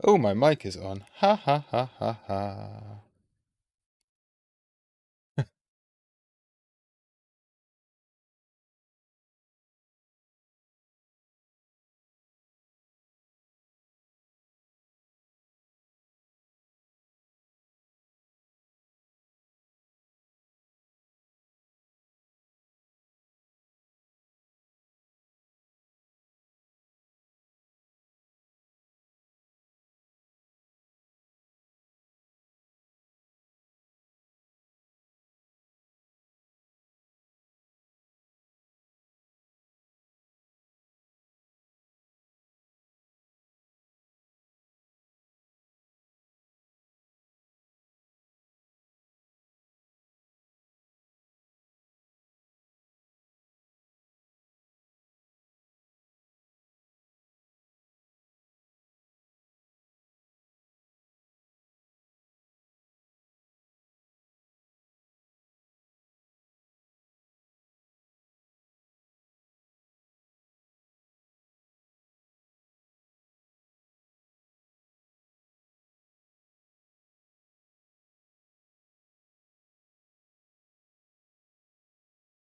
Oh, my mic is on. Ha ha ha ha ha.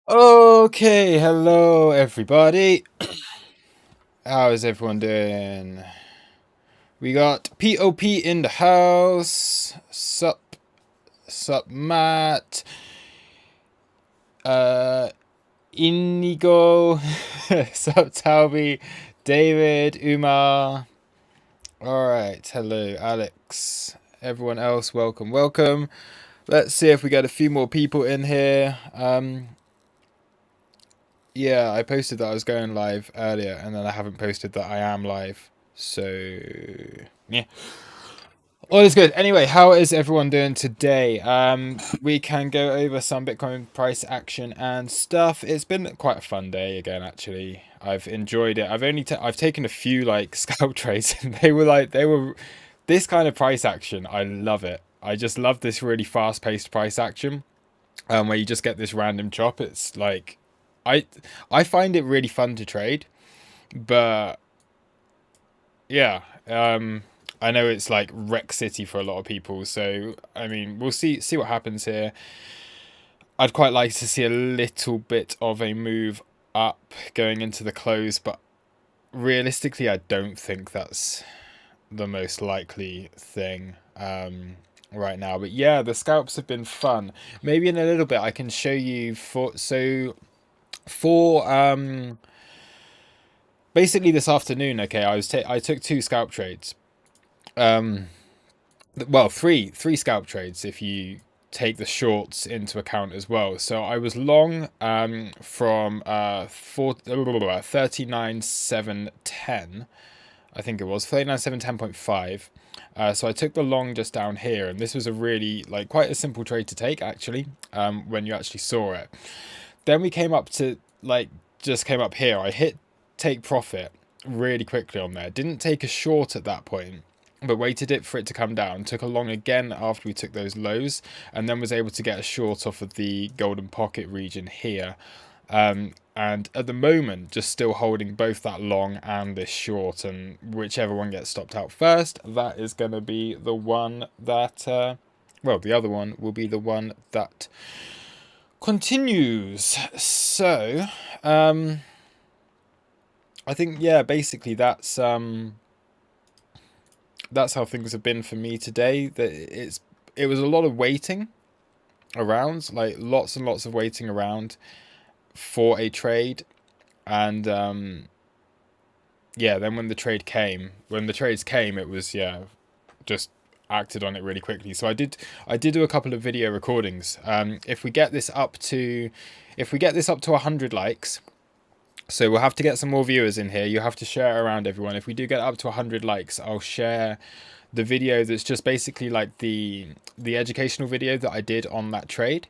Okay, hello everybody. How is everyone doing? We got POP in the house. Sup, Matt. Inigo. Sup, Talby. David, Umar. Alright, hello, Alex. Everyone else, welcome. Let's see if we get a few more people in here. Yeah, I posted that I was going live earlier, and then I haven't posted that I am live. So, yeah. All is good. Anyway, how is everyone doing today? We can go over some Bitcoin price action and stuff. It's been quite a fun day again, actually. I've enjoyed it. I've taken a few like scalp trades, and they were this kind of price action. I love it. I just love this really fast-paced price action, where you just get this random chop. It's like I I find it really fun to trade, but yeah, I know it's like wreck city for a lot of people. So I mean, we'll see what happens here. I'd quite like to see a little bit of a move up going into the close, but realistically, I don't think that's the most likely thing right now. But yeah, the scalps have been fun. Maybe in a little bit I can show you for basically this afternoon. Okay, I took two scalp trades. Um, well, three scalp trades if you take the shorts into account as well. So I was long from 39.710, I think it was 39.710.5. So I took the long just down here, and this was a really like quite a simple trade to take actually. When you actually saw it, then we came up to like just came up here. I hit take profit really quickly on there. Didn't take a short at that point, but waited it for it to come down. Took a long again after we took those lows, and then was able to get a short off of the golden pocket region here. And at the moment, just still holding both that long and this short, and whichever one gets stopped out first, that is going to be the one that, well, the other one will be the one that continues. So, I think, yeah, basically that's how things have been for me today. It was a lot of waiting around, like lots and lots of waiting around for a trade, and yeah, then when the trades came, it was just acted on it really quickly. So I did do a couple of video recordings. If we get this up to 100 likes, so we'll have to get some more viewers in here. You have to share it around everyone. If we do get up to 100 likes, I'll share the video that's just basically like the educational video that I did on that trade,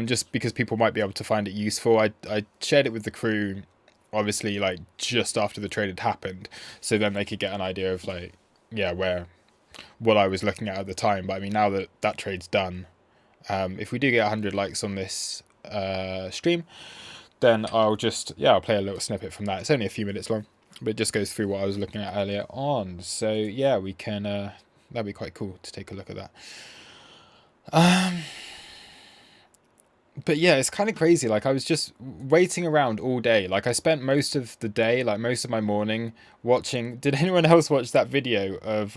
just because people might be able to find it useful. I shared it with the crew, obviously, like just after the trade had happened, so then they could get an idea of like, yeah, what I was looking at the time. But I mean, now that that trade's done, if we do get 100 likes on this stream, then I'll play a little snippet from that. It's only a few minutes long. but it just goes through what I was looking at earlier on. So yeah, we can that'd be quite cool to take a look at that. But yeah, it's kind of crazy. Like I was just waiting around all day. Like I spent most of the day, like most of my morning watching. Did anyone else watch that video of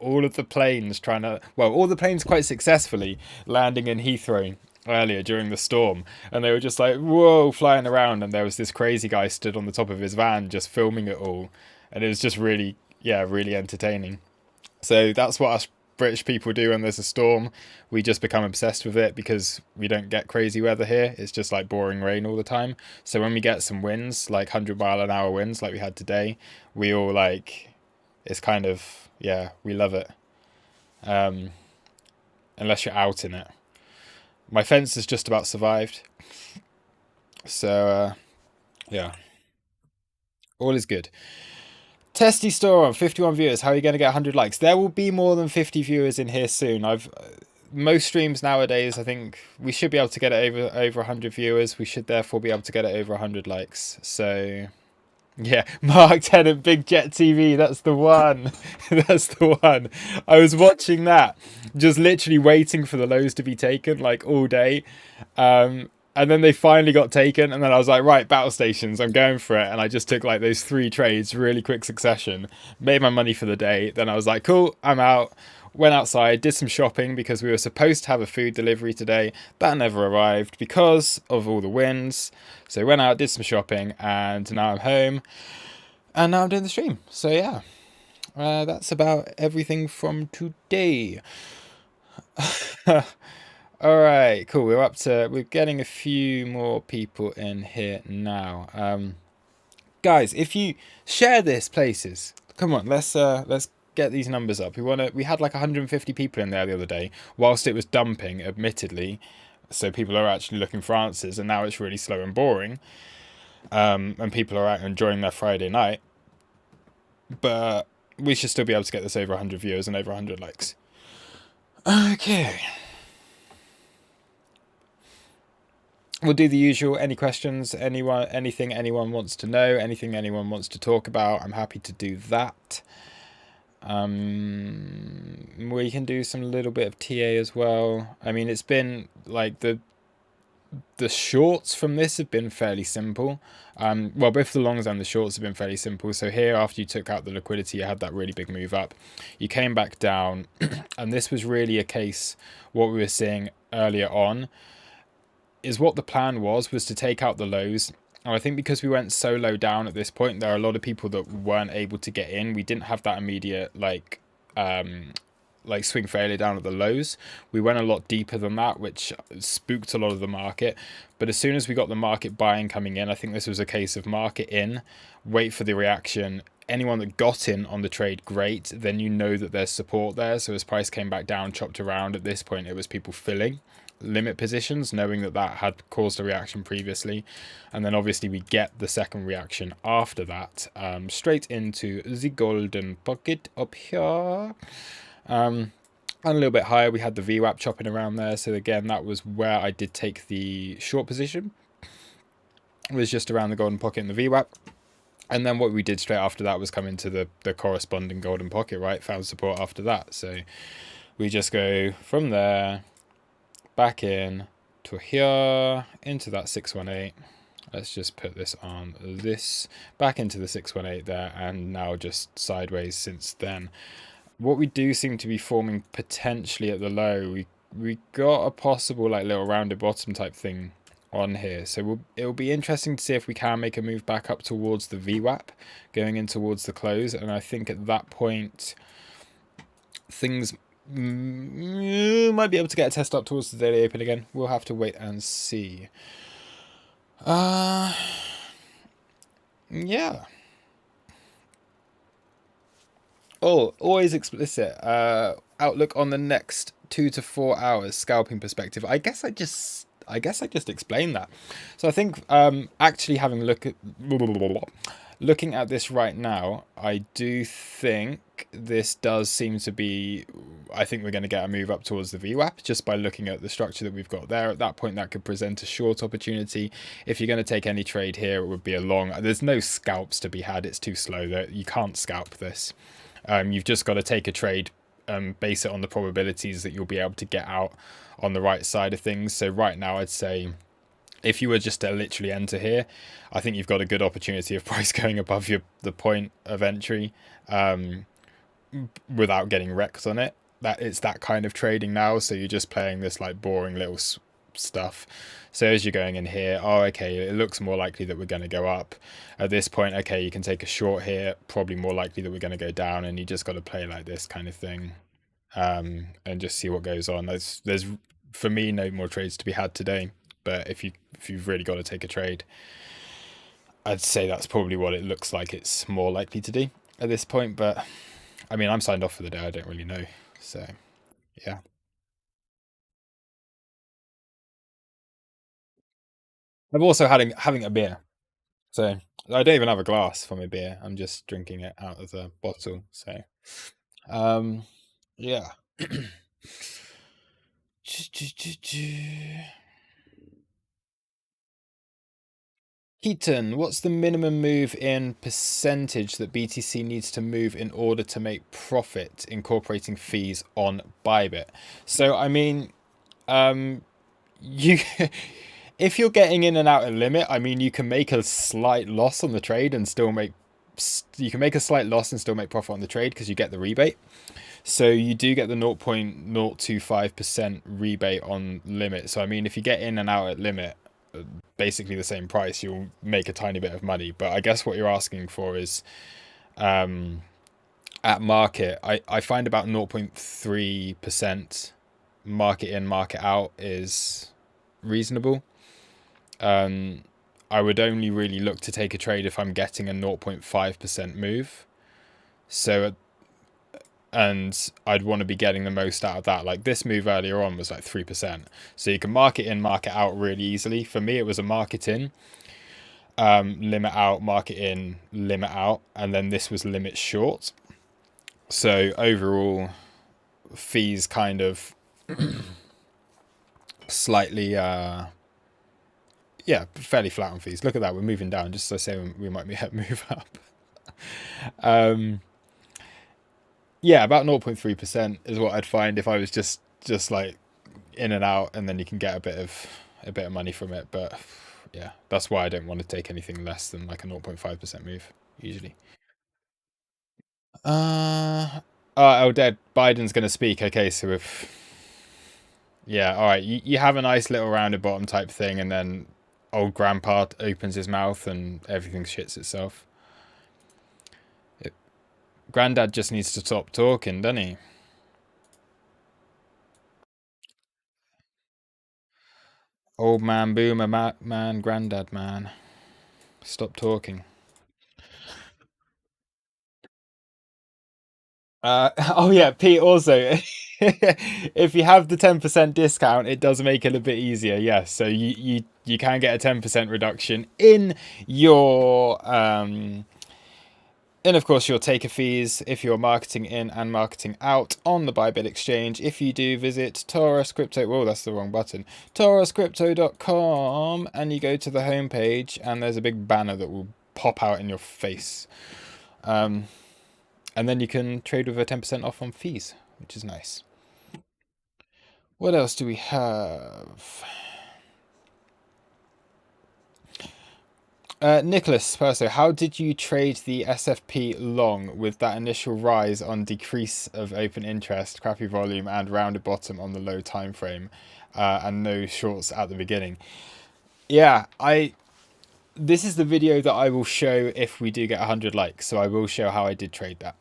all of the planes trying to, well, all the planes quite successfully landing in Heathrow earlier during the storm, and they were just like, whoa, flying around, and there was this crazy guy stood on the top of his van just filming it all, and it was just really, yeah, really entertaining. So that's what us British people do when there's a storm. We just become obsessed with it because we don't get crazy weather here. It's just like boring rain all the time. So when we get some winds, like 100-mile-an-hour winds like we had today, we all like, it's kind of, yeah, we love it. Um, Unless you're out in it. My fence has just about survived. So, yeah, all is good. Testy Store on 51 viewers. How are you going to get 100 likes? There will be more than 50 viewers in here soon. Most streams nowadays, I think we should be able to get it over 100 viewers. We should therefore be able to get it over 100 likes. So yeah, Mark Tennant, Big Jet TV. That's the one. That's the one. I was watching that, just literally waiting for the lows to be taken like all day. And then they finally got taken, and then I was like, right, battle stations, I'm going for it. And I just took like those 3 trades, really quick succession, made my money for the day. Then I was like, cool, I'm out. Went outside, did some shopping because we were supposed to have a food delivery today. That never arrived because of all the winds. So went out, did some shopping, and now I'm home. And now I'm doing the stream. So yeah, that's about everything from today. All right, cool. We're getting a few more people in here now. Guys, if you share this places, come on, let's get these numbers up. We had like 150 people in there the other day, whilst it was dumping, admittedly. So people are actually looking for answers, and now it's really slow and boring. And people are out enjoying their Friday night. But we should still be able to get this over 100 viewers and over 100 likes. Okay. We'll do the usual. Any questions? Anything anyone wants to know? Anything anyone wants to talk about? I'm happy to do that. We can do some little bit of TA as well. I mean, it's been like the shorts from this have been fairly simple. Well, both the longs and the shorts have been fairly simple. So here, after you took out the liquidity, you had that really big move up. You came back down, and this was really a case, what we were seeing earlier on, is what the plan was to take out the lows. And I think because we went so low down at this point, there are a lot of people that weren't able to get in. We didn't have that immediate like swing failure down at the lows. We went a lot deeper than that, which spooked a lot of the market. But as soon as we got the market buying coming in, I think this was a case of market in, wait for the reaction. Anyone that got in on the trade, great. Then you know that there's support there. So as price came back down, chopped around, at this point it was people filling limit positions, knowing that had caused a reaction previously. And then obviously we get the second reaction after that, straight into the golden pocket up here. And a little bit higher, we had the VWAP chopping around there. So again, that was where I did take the short position. It was just around the golden pocket and the VWAP. And then what we did straight after that was come into the corresponding golden pocket, right? Found support after that. So we just go from there, back in to here, into that 618. Let's just put this on this, back into the 618 there, and now just sideways since then. What we do seem to be forming potentially at the low, we got a possible like little rounded bottom type thing on here. So it'll be interesting to see if we can make a move back up towards the VWAP, going in towards the close. And I think at that point, things might be able to get a test up towards the daily open again. We'll have to wait and see. Yeah. Oh, always explicit. Outlook on the next 2 to 4 hours, scalping perspective. I guess I just explained that. So I think actually having looking at this right now, I do think this does seem to be, I think we're going to get a move up towards the VWAP just by looking at the structure that we've got there. At that point, that could present a short opportunity. If you're going to take any trade here, it would be a long. There's no scalps to be had. It's too slow. You can't scalp this. You've just got to take a trade, base it on the probabilities that you'll be able to get out on the right side of things. So right now, I'd say if you were just to literally enter here, I think you've got a good opportunity of price going above the point of entry without getting wrecked on it. That it's that kind of trading now, so you're just playing this like boring little stuff. So as you're going in here, oh, okay, it looks more likely that we're going to go up. At this point, okay, you can take a short here, probably more likely that we're going to go down, and you just got to play like this kind of thing, and just see what goes on. There's for me no more trades to be had today, but if you've really got to take a trade, I'd say that's probably what it looks like it's more likely to do at this point. But I mean, I'm signed off for the day. I don't really know. So, yeah. I'm also having a beer. So, I don't even have a glass for my beer. I'm just drinking it out of the bottle. So, um, yeah. Keaton, what's the minimum move in percentage that BTC needs to move in order to make profit, incorporating fees on Bybit? So, I mean, you if you're getting in and out of limit, I mean, you can make a slight loss on the trade and still make profit on the trade because you get the rebate. So you do get the 0.025% rebate on limit. So I mean, if you get in and out at limit, basically the same price, you'll make a tiny bit of money. But I guess what you're asking for is at market, I find about 0.3% market in, market out is reasonable. I would only really look to take a trade if I'm getting a 0.5% move. So, and I'd want to be getting the most out of that. Like this move earlier on was like 3%. So you can market in, market out really easily. For me, it was a market in, limit out, market in, limit out. And then this was limit short. So overall, fees kind of slightly, yeah, fairly flat on fees. Look at that. We're moving down. Just as I say, we might move up. Yeah, about 0.3% is what I'd find if I was just like in and out, and then you can get a bit of money from it. But yeah, that's why I don't want to take anything less than like a 0.5% move usually. Oh, dead. Biden's gonna speak. Okay, so if yeah, all right, you have a nice little rounded bottom type thing, and then old grandpa opens his mouth and everything shits itself. Granddad just needs to stop talking, doesn't he? Old man, boomer, man, granddad, man. Stop talking. Oh yeah, Pete. Also, if you have the 10% discount, it does make it a bit easier. Yes, so you can get a 10% reduction in your and of course your taker fees if you're marketing in and marketing out on the Bybit exchange. If you do visit Taurus Crypto, whoa, that's the wrong button. TaurusCrypto.com, and you go to the homepage, and there's a big banner that will pop out in your face. And then you can trade with a 10% off on fees, which is nice. What else do we have? Nicholas Perso, how did you trade the SFP long with that initial rise on decrease of open interest, crappy volume, and rounded bottom on the low time frame, and no shorts at the beginning? Yeah, this is the video that I will show if we do get 100 likes, so I will show how I did trade that.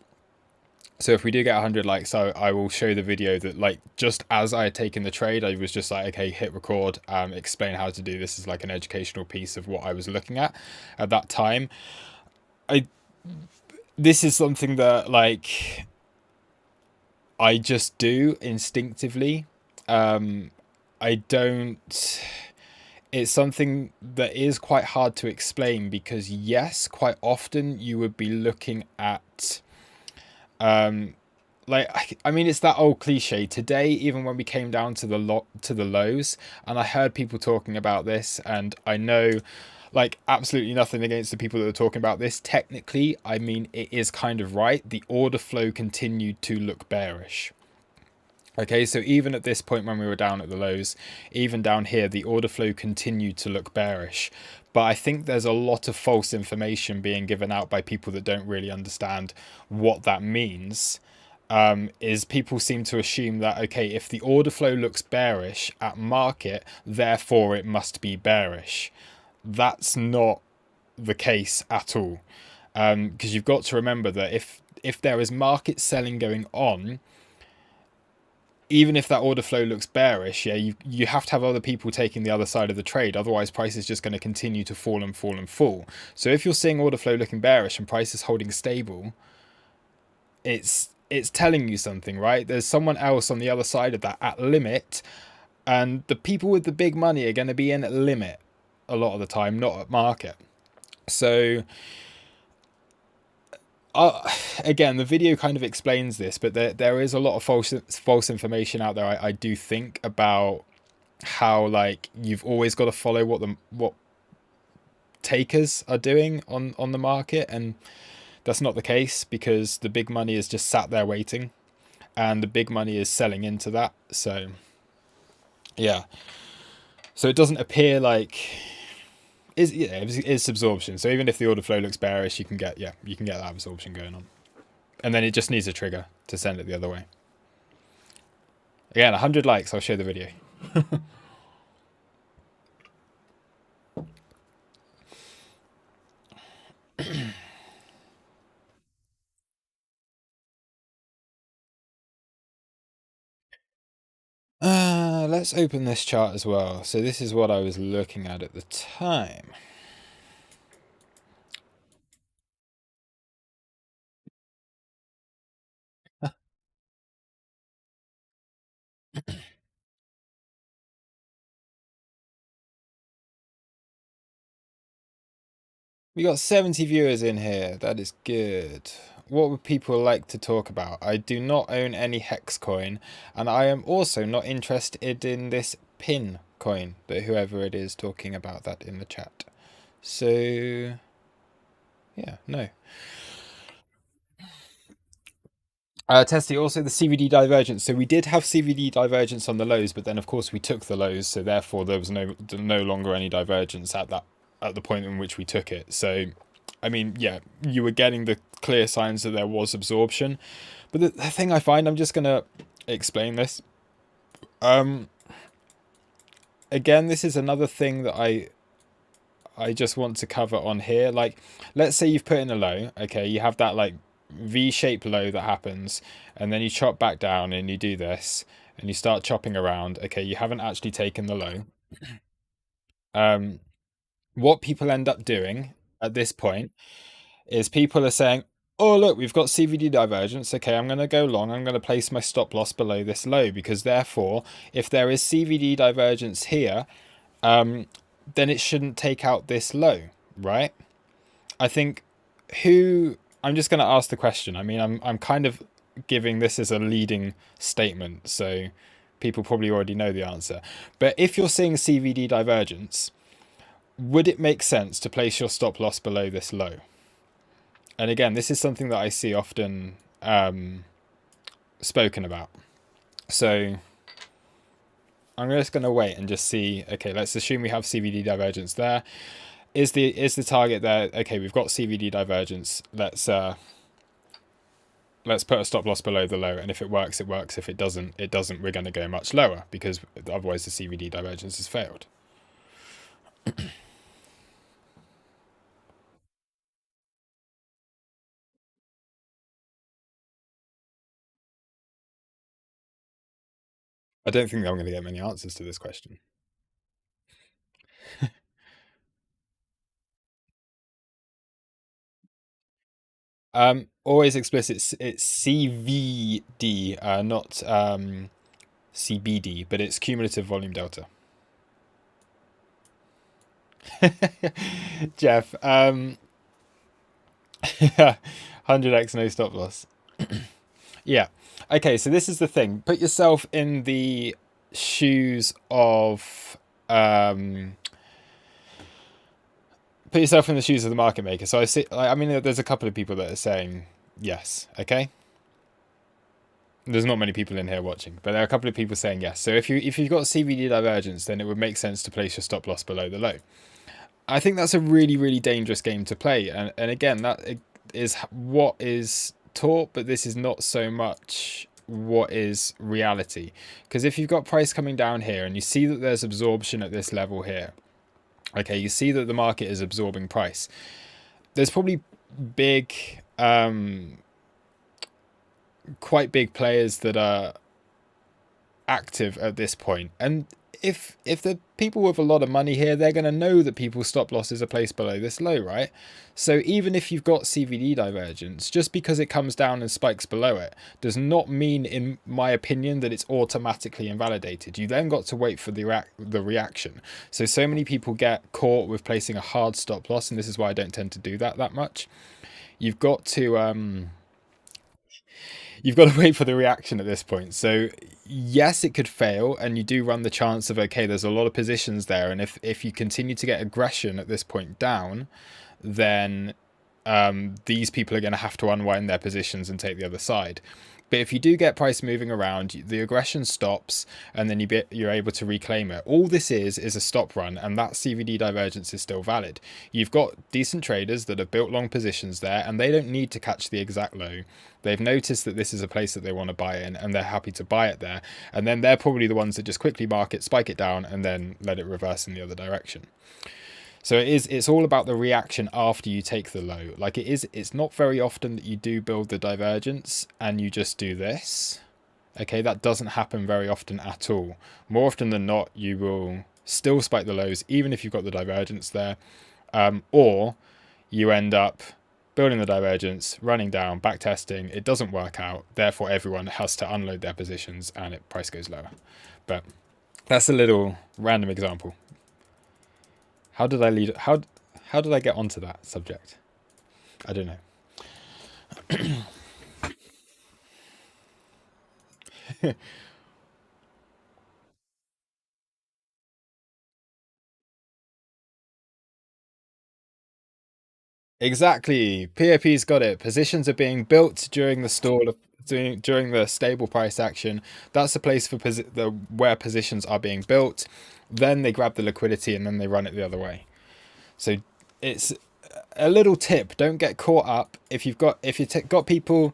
So if we do get 100 likes, I will show the video that, like, just as I had taken the trade, I was just like, okay, hit record, explain how to do this as like an educational piece of what I was looking at that time. This is something that, like, I just do instinctively. I don't... It's something that is quite hard to explain because, yes, quite often you would be looking at Like I mean, it's that old cliche. Today, even when we came down to the lows, and I heard people talking about this, and I know, like, absolutely nothing against the people that are talking about this. Technically, I mean, it is kind of right. The order flow continued to look bearish. Okay, so even at this point when we were down at the lows, even down here, the order flow continued to look bearish. But I think there's a lot of false information being given out by people that don't really understand what that means. Is people seem to assume that, okay, if the order flow looks bearish at market, therefore it must be bearish. That's not the case at all. Because you've got to remember that if there is market selling going on, even if that order flow looks bearish, yeah, you have to have other people taking the other side of the trade. Otherwise, price is just going to continue to fall and fall and fall. So if you're seeing order flow looking bearish and price is holding stable, it's telling you something, right? There's someone else on the other side of that at limit, and the people with the big money are going to be in at limit a lot of the time, not at market. So again, the video kind of explains this, but there is a lot of false information out there. I do think about how, like, you've always got to follow what takers are doing on the market, and that's not the case, because the big money is just sat there waiting, and the big money is selling into that. So yeah, so it doesn't appear like it's absorption. So even if the order flow looks bearish, you can get that absorption going on, and then it just needs a trigger to send it the other way. Again, 100 likes, I'll show the video. Let's open this chart as well. So this is what I was looking at the time. We got 70 viewers in here. That is good. What would people like to talk about? I do not own any hex coin, and I am also not interested in this pin coin, but whoever it is talking about that in the chat. So yeah, no. Testy, also the CVD divergence. So we did have CVD divergence on the lows, but then of course we took the lows, so therefore there was no longer any divergence at the point in which we took it. So, I mean, yeah, you were getting the clear signs that there was absorption. But the thing I find, I'm just gonna explain this. Again, this is another thing that I just want to cover on here. Like, let's say you've put in a low, okay, you have that like V-shaped low that happens, and then you chop back down and you do this, and you start chopping around. Okay, you haven't actually taken the low. What people end up doing at this point is people are saying, oh, look, we've got CVD divergence. Okay, I'm going to go long. I'm going to place my stop loss below this low, because therefore, if there is CVD divergence here, then it shouldn't take out this low, right? I think I'm just going to ask the question. I mean, I'm kind of giving this as a leading statement, so people probably already know the answer. But if you're seeing CVD divergence, would it make sense to place your stop loss below this low? And again, this is something that I see often spoken about. So I'm just going to wait and just see. Okay, let's assume we have CVD divergence there. Is the target there? Okay, we've got CVD divergence. Let's put a stop loss below the low, and if it works, it works. If it doesn't, it doesn't. We're going to go much lower, because otherwise the CVD divergence has failed. I don't think I'm going to get many answers to this question. Always explicit. It's CVD, not CBD, but it's cumulative volume delta. Jeff, 100x no stop loss. Yeah. Okay, so this is the thing. Put yourself in the shoes of um put yourself in the shoes of the market maker. So I see, like, I mean, there's a couple of people that are saying yes. Okay, there's not many people in here watching, but there are a couple of people saying yes. So if you've got CVD divergence, then it would make sense to place your stop loss below the low. I think that's a really, really dangerous game to play, and again, that is what is taught, but this is not so much what is reality. Because if you've got price coming down here and you see that there's absorption at this level here, okay, you see that the market is absorbing price. There's probably big, quite big players that are active at this point, and if the people with a lot of money here, they're going to know that people's stop losses are placed below this low, right? So even if you've got CVD divergence, just because it comes down and spikes below it does not mean, in my opinion, that it's automatically invalidated. You then got to wait for the reaction. So many people get caught with placing a hard stop loss, and this is why I don't tend to do that much. You've got to you've got to wait for the reaction at this point. So yes, it could fail, and you do run the chance of, okay, there's a lot of positions there, and if you continue to get aggression at this point down, then these people are going to have to unwind their positions and take the other side. But if you do get price moving around, the aggression stops, and then you're able to reclaim it. All this is a stop run, and that CVD divergence is still valid. You've got decent traders that have built long positions there, and they don't need to catch the exact low. They've noticed that this is a place that they want to buy in, and they're happy to buy it there. And then they're probably the ones that just quickly mark it, spike it down, and then let it reverse in the other direction. So it's all about the reaction after you take the low. Like it's not very often that you do build the divergence and you just do this. Okay, that doesn't happen very often at all. More often than not, you will still spike the lows even if you've got the divergence there, or you end up building the divergence, running down, back testing. It doesn't work out. Therefore, everyone has to unload their positions and price goes lower. But that's a little random example. How did I lead? How did I get onto that subject? I don't know. Exactly. POP's got it. Positions are being built during the stall of during the stable price action. That's the place for where positions are being built. Then they grab the liquidity and then they run it the other way. So it's a little tip. Don't get caught up if you've got people.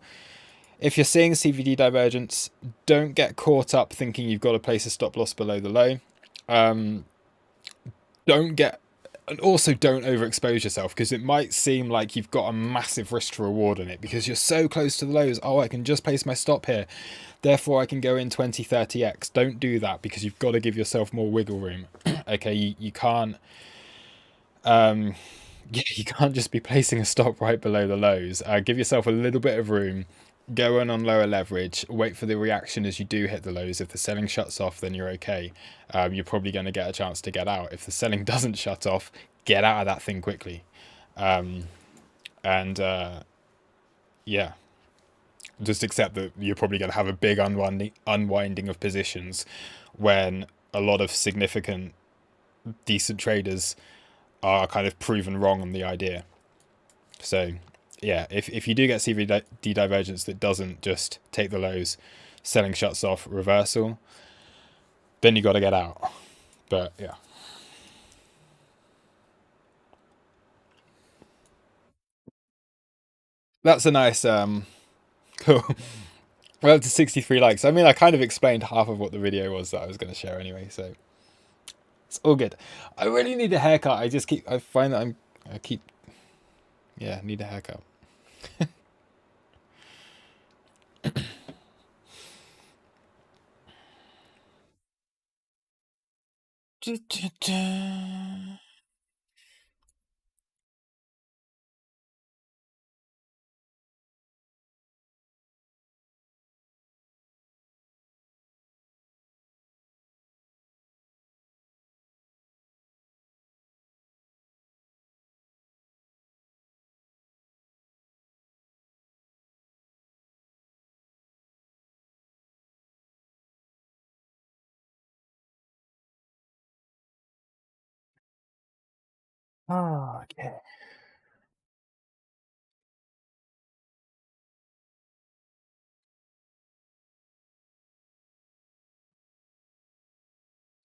If you're seeing CVD divergence, don't get caught up thinking you've got to place a stop loss below the low. Um, don't get and also don't overexpose yourself, because it might seem like you've got a massive risk to reward in it because you're so close to the lows. Oh, I can just place my stop here, therefore I can go in 20 30x. Don't do that, because you've got to give yourself more wiggle room. Okay, you can't yeah, you can't just be placing a stop right below the lows. Give yourself a little bit of room. Go in on lower leverage. Wait for the reaction as you do hit the lows. If the selling shuts off, then you're okay. You're probably going to get a chance to get out. If the selling doesn't shut off, get out of that thing quickly. And yeah, just accept that you're probably going to have a big unwinding of positions when a lot of significant, decent traders are kind of proven wrong on the idea. So yeah, if you do get CVD divergence that doesn't just take the lows, selling shuts off, reversal, then you got to get out. But yeah, that's a nice cool. We're up to 63 likes. I mean, I kind of explained half of what the video was that I was going to share anyway, so it's all good. I really need a haircut. I find that I keep yeah, need a haircut. Oh, okay.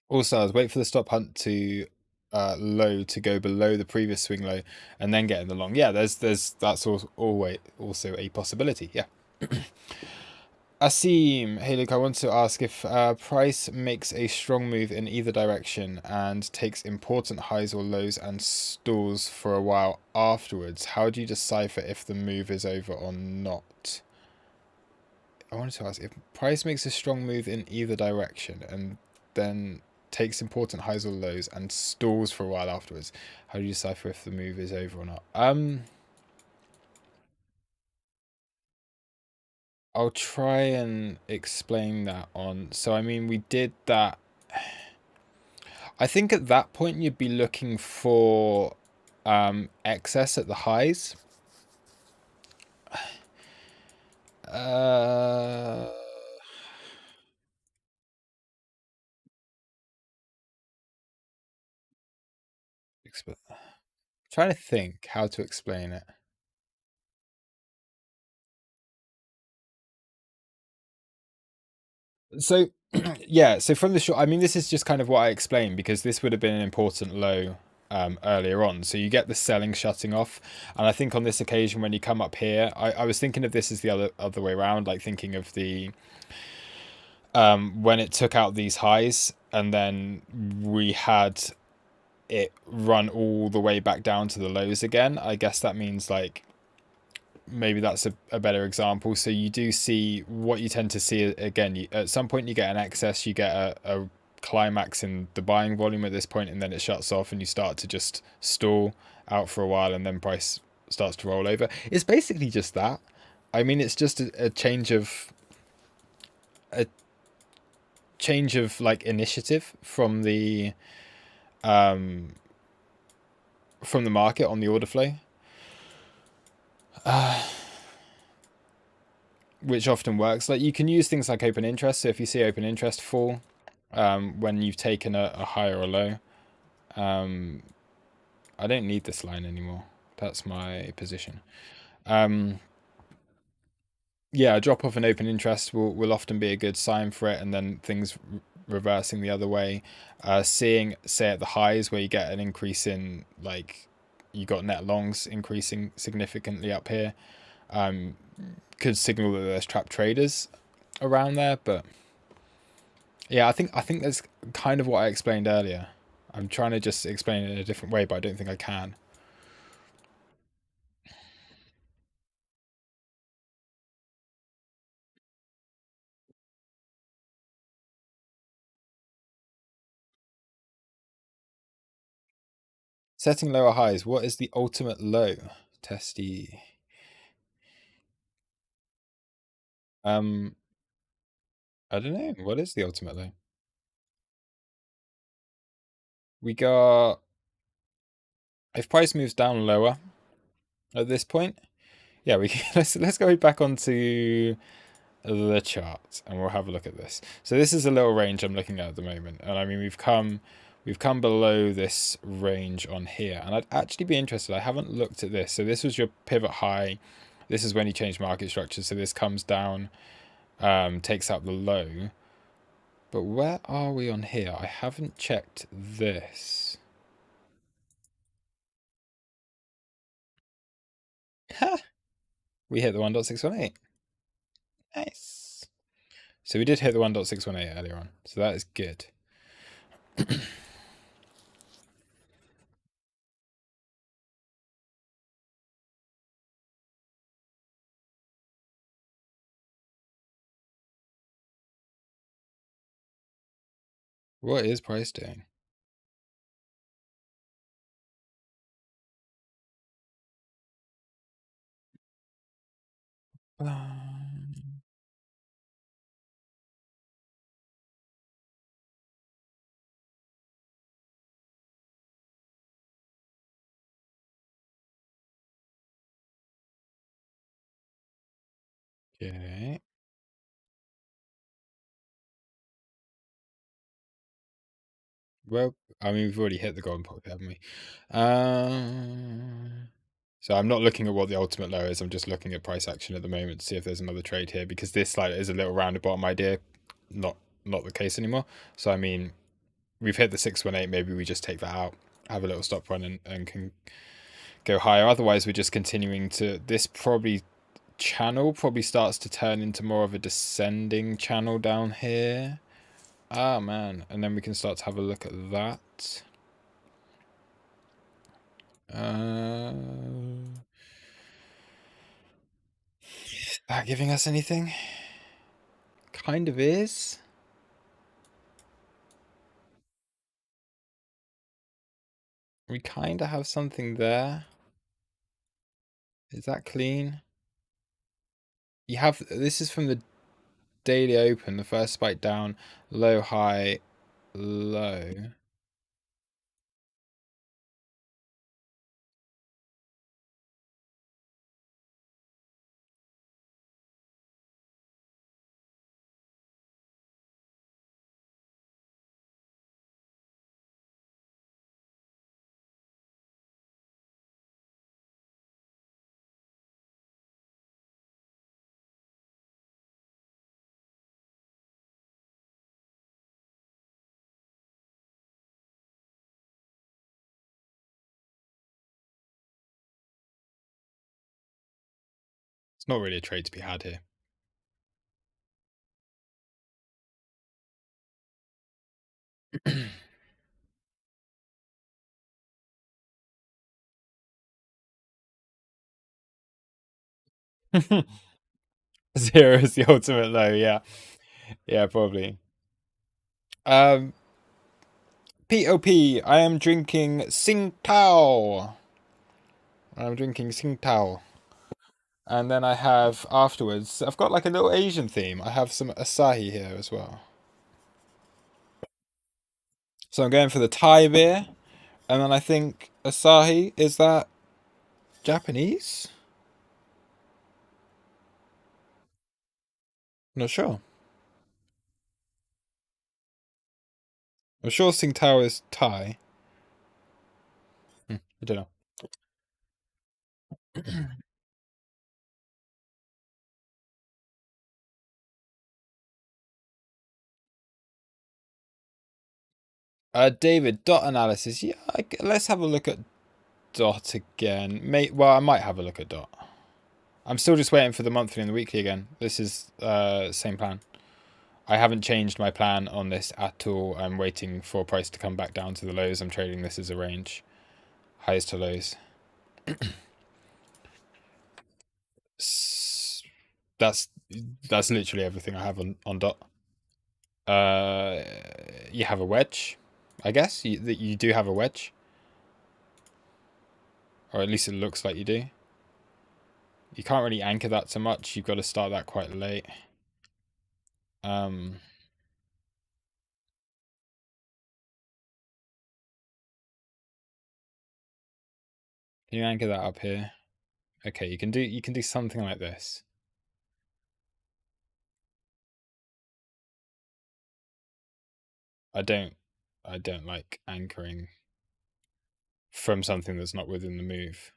Also, I was wait for the stop hunt to low to go below the previous swing low, and then get in the long. Yeah, there's that's always also a possibility. Yeah. Asim, hey Luke, I want to ask if price makes a strong move in either direction and takes important highs or lows and stalls for a while afterwards. How do you decipher if the move is over or not? I wanted to ask if price makes a strong move in either direction and then takes important highs or lows and stalls for a while afterwards. How do you decipher if the move is over or not? I'll try and explain that on. So I mean, we did that. I think at that point you'd be looking for excess at the highs. Uh, trying to think how to explain it. So yeah, so from the short, I mean, this is just kind of what I explained because this would have been an important low earlier on. So you get the selling shutting off, and I think on this occasion when you come up here, I was thinking of this as the other way around, like thinking of the when it took out these highs and then we had it run all the way back down to the lows again. I guess that means like maybe that's a better example. So you do see what you tend to see again. At some point, you get an excess, you get a climax in the buying volume at this point, and then it shuts off, and you start to just stall out for a while, and then price starts to roll over. It's basically just that. I mean, it's just a a change of like initiative um from the market on the order flow. Which often works. Like you can use things like open interest. So if you see open interest fall when you've taken a high or a low, I don't need this line anymore. That's my position. Um, yeah, a drop off in open interest will often be a good sign for it, and then things reversing the other way. Seeing, say, at the highs where you get an increase in, like, you got net longs increasing significantly up here, could signal that there's trap traders around there. But yeah, I think that's kind of what I explained earlier. I'm trying to just explain it in a different way, but I don't think I can. Setting lower highs. What is the ultimate low? Testy. Um, I don't know. What is the ultimate low? We got if price moves down lower at this point. Yeah, we can, let's go back onto the chart and we'll have a look at this. So this is a little range I'm looking at the moment, and I mean we've come below this range on here, and I'd actually be interested. I haven't looked at this. So this was your pivot high. This is when you change market structure. So this comes down, takes out the low. But where are we on here? I haven't checked this. Ha! We hit the 1.618. Nice. So we did hit the 1.618 earlier on. So that is good. What is price doing? Okay. Well, I mean, we've already hit the golden pocket, haven't we? Uh, so I'm not looking at what the ultimate low is. I'm just looking at price action at the moment to see if there's another trade here, because this like is a little round the bottom idea, not the case anymore. So I mean, we've hit the 618. Maybe we just take that out, have a little stop run, and can go higher. Otherwise, we're just continuing to this channel probably starts to turn into more of a descending channel down here. Ah, man. And then we can start to have a look at that. Is that giving us anything? Kind of is. We kind of have something there. Is that clean? You have, this is from the daily open, the first spike down, low, high, low. It's not really a trade to be had here. Zero is the ultimate low, yeah. Yeah, probably. POP, I am drinking Tsingtao. I'm drinking Tsingtao. And then I have, afterwards, I've got like a little Asian theme. I have some Asahi here as well. So I'm going for the Thai beer. And then I think Asahi, is that Japanese? I'm not sure. I'm sure Tsingtao is Thai. I don't know. David, dot analysis. Yeah, let's have a look at dot again. Well, I might have a look at dot. I'm still just waiting for the monthly and the weekly again. This is same plan. I haven't changed my plan on this at all. I'm waiting for price to come back down to the lows. I'm trading this as a range, highs to lows. That's literally everything I have on dot. You have a wedge, I guess. You do have a wedge, or at least it looks like you do. You can't really anchor that so much. You've got to start that quite late. Can you anchor that up here? Okay, you can do something like this. I don't like anchoring from something that's not within the move.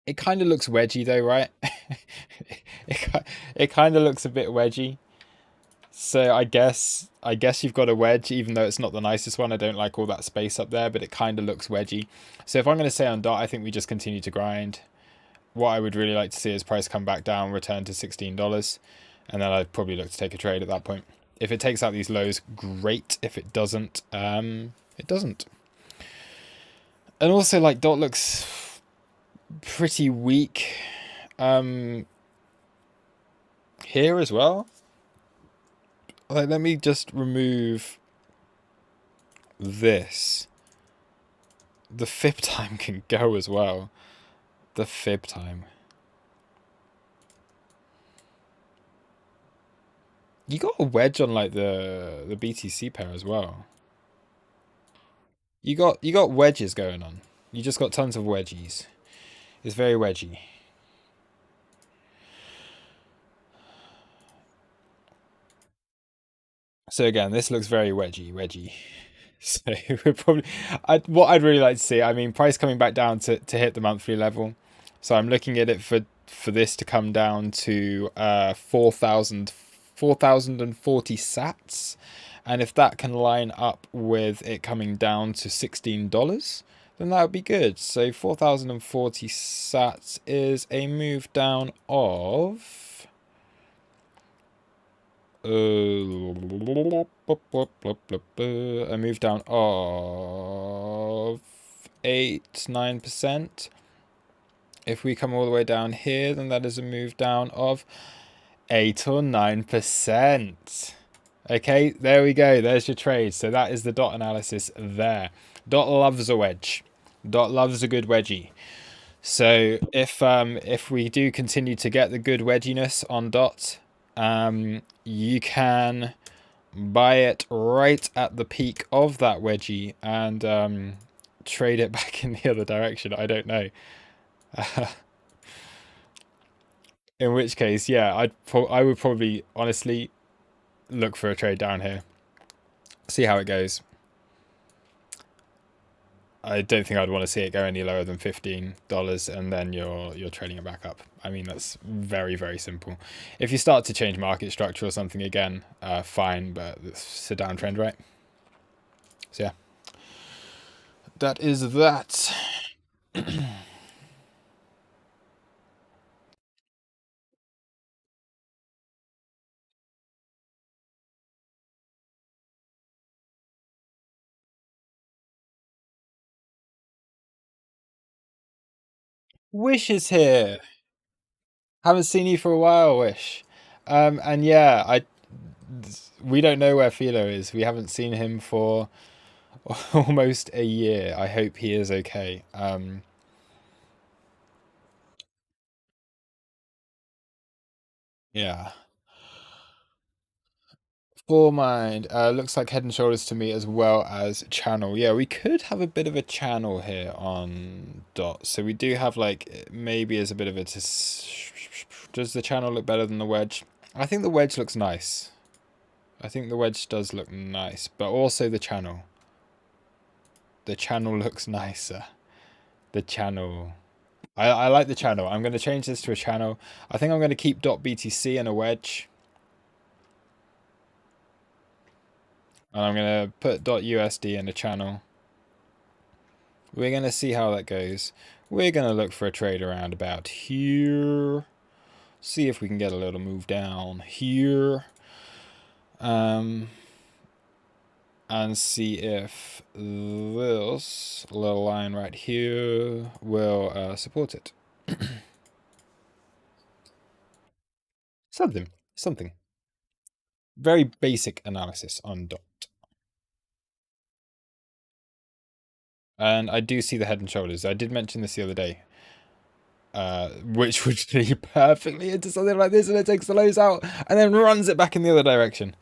It kind of looks wedgy though, right? it kind of looks a bit wedgy. So I guess you've got a wedge, even though it's not the nicest one. I don't like all that space up there, but it kind of looks wedgy. So if I'm going to say on dot, I think we just continue to grind. What I would really like to see is price come back down, return to $16, and then I'd probably look to take a trade at that point. If it takes out these lows, great. If it doesn't, it doesn't. And also, like, dot looks pretty weak here as well. Like, let me just remove this. The fib time can go as well. The fib time. You got a wedge on like the BTC pair as well. You got wedges going on. You just got tons of wedgies. It's very wedgy. So again, this looks very wedgy. So we're probably, what I'd really like to see, I mean, price coming back down to hit the monthly level. So I'm looking at it for this to come down to 4,040 sats. And if that can line up with it coming down to $16, then that would be good. So 4,040 sats is a move down of a move down of 8-9%. If we come all the way down here, then that is a move down of 8 or 9%. Okay, there we go. There's your trade. So that is the dot analysis there. Dot loves a wedge. Dot loves a good wedgie. So if we do continue to get the good wedginess on dot, you can buy it right at the peak of that wedgie and trade it back in the other direction. I don't know. In which case, yeah, I would probably honestly look for a trade down here. See how it goes. I don't think I'd want to see it go any lower than $15 and then you're trading it back up. I mean, that's very, very simple. If you start to change market structure or something again, fine, but it's a downtrend, right? So yeah, that is that. Wish is here. Haven't seen you for a while, Wish. And yeah, we don't know where Philo is. We haven't seen him for almost a year. I hope he is okay. Yeah. For mind, looks like Head and Shoulders to me as well as channel. Yeah, we could have a bit of a channel here on dot. So we do have like maybe as a bit of a. Does the channel look better than the wedge? I think the wedge looks nice. I think the wedge does look nice, but also the channel. The channel looks nicer. The channel. I like the channel. I'm going to change this to a channel. I think I'm going to keep .btc and a wedge. And I'm going to put .usd in a channel. We're going to see how that goes. We're going to look for a trade around about here. See if we can get a little move down here. And see if this little line right here will support it. Something. Very basic analysis on dot. And I do see the head and shoulders. I did mention this the other day. Which would lead perfectly into something like this, and it takes the lows out and then runs it back in the other direction.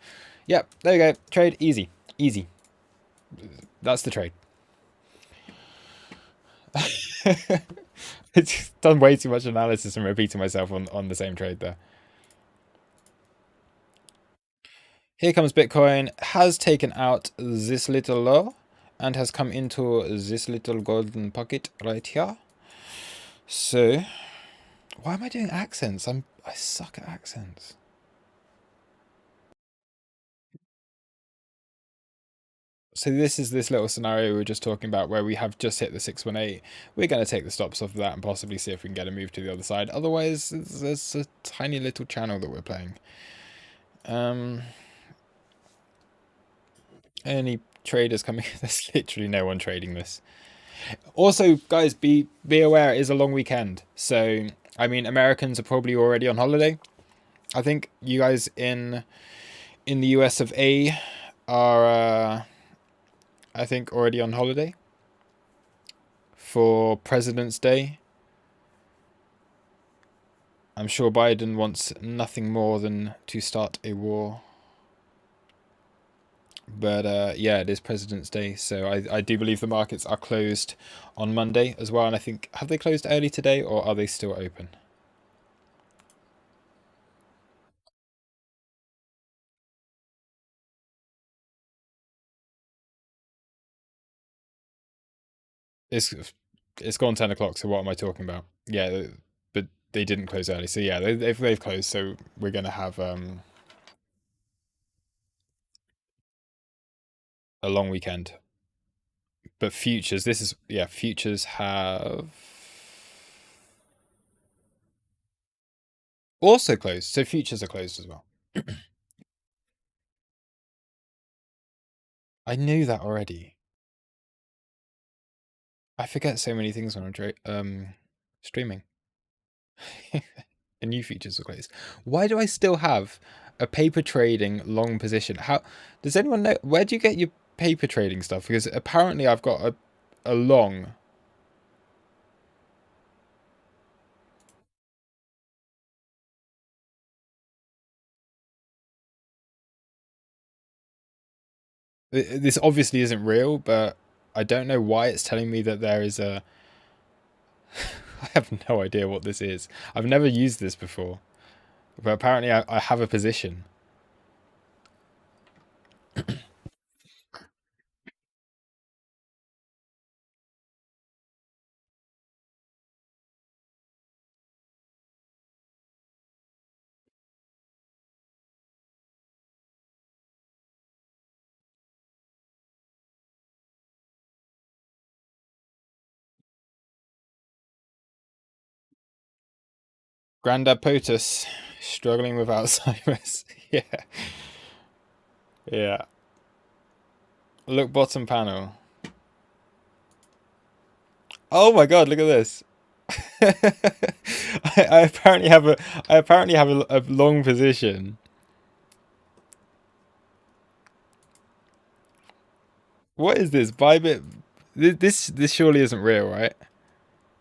Yep, there you go. Trade easy. Easy. That's the trade. It's done way too much analysis and repeating myself on the same trade there. Here comes Bitcoin, has taken out this little low and has come into this little golden pocket right here. So, why am I doing accents? I suck at accents. So this is this little scenario we were just talking about where we have just hit the 618. We're going to take the stops off of that and possibly see if we can get a move to the other side. Otherwise, there's a tiny little channel that we're playing. Any traders coming? There's literally no one trading this. Also, guys, be aware it is a long weekend. So, I mean, Americans are probably already on holiday. I think you guys in the US of A are, I think, already on holiday for President's Day. I'm sure Biden wants nothing more than to start a war. But yeah, it is President's Day, so I do believe the markets are closed on Monday as well. And I think, have they closed early today or are they still open? It's it's gone 10 o'clock. So what am I talking about? Yeah, but they didn't close early. So yeah, they've closed. So we're gonna have a long weekend. But futures, this is yeah, futures have also closed. So futures are closed as well. I knew that already. I forget so many things when I'm streaming. And new features are closed. Why do I still have a paper trading long position? How does anyone know? Where do you get your paper trading stuff? Because apparently I've got a long. This obviously isn't real, but I don't know why it's telling me that there is a. I have no idea what this is. I've never used this before, but apparently I have a position. Grandad POTUS struggling with Alzheimer's. Yeah, yeah. Look bottom panel. Oh my god, look at this. I apparently have a long position. What is this? Bybit. This surely isn't real, right?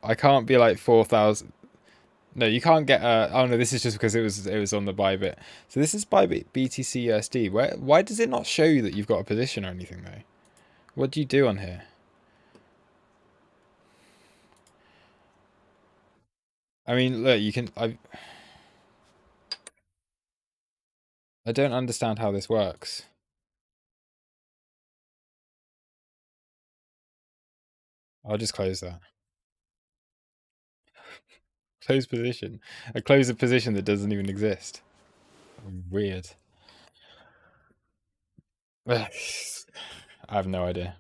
I can't be like 4,000. No, you can't get. Oh no, this is just because it was on the Bybit. So this is Bybit BTC USD. Why does it not show you that you've got a position or anything though? What do you do on here? I mean, look, you can. I don't understand how this works. I'll just close that. Close position. I close a position that doesn't even exist. Weird. I have no idea.